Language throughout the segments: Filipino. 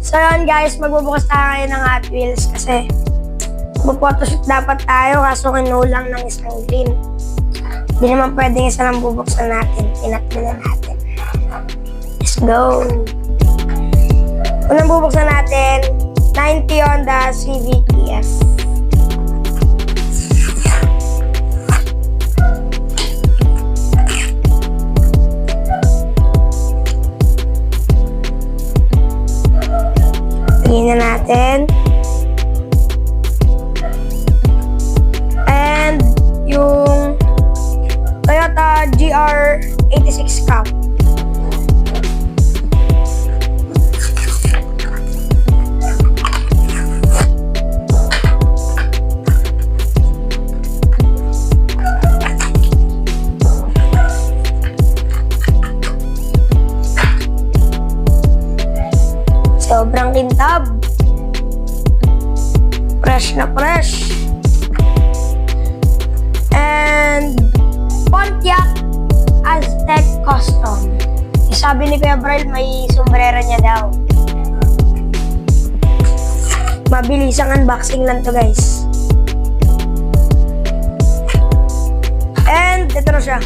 So yun guys, magbubukas tayo ngayon ng Hot Wheels kasi mag-photoshoot dapat tayo kaso kinulang ng isang green. Hindi naman pwedeng isa lang bubuksan natin. Tinatlo na natin. Let's go! Unang bubuksan natin, 90 Honda Civic EF. Tingnan na natin. And yung Toyota GR86 Cup. Sobrang kintab. Fresh na fresh. And Pontiac Aztec Custom. Sabi ni Kuya Brian, may sombrero niya daw. Mabilis ang unboxing lang to guys. And ito na siya.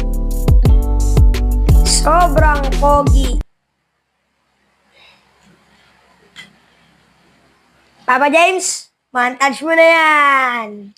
Sobrang pogi. Papa James, montage mo na yan!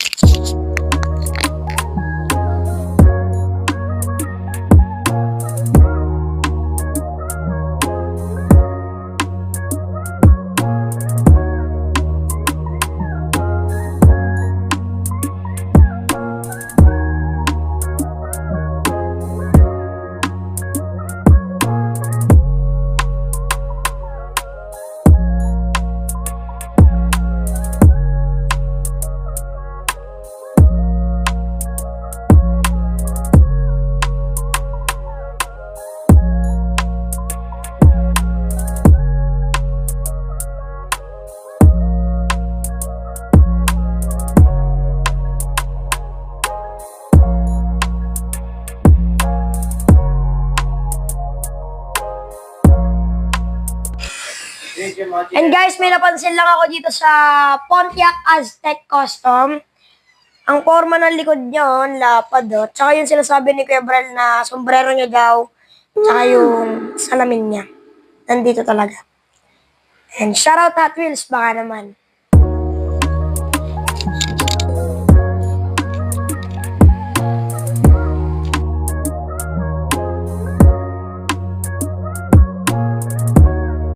And guys, may napansin lang ako dito sa Pontiac Aztec Custom. Ang forma ng likod niya, lapad o. Tsaka yung sinasabi ni Kuya Bral na sombrero niya daw. Tsaka yung salamin niya. Nandito talaga. And shoutout Hot Wheels, baka naman.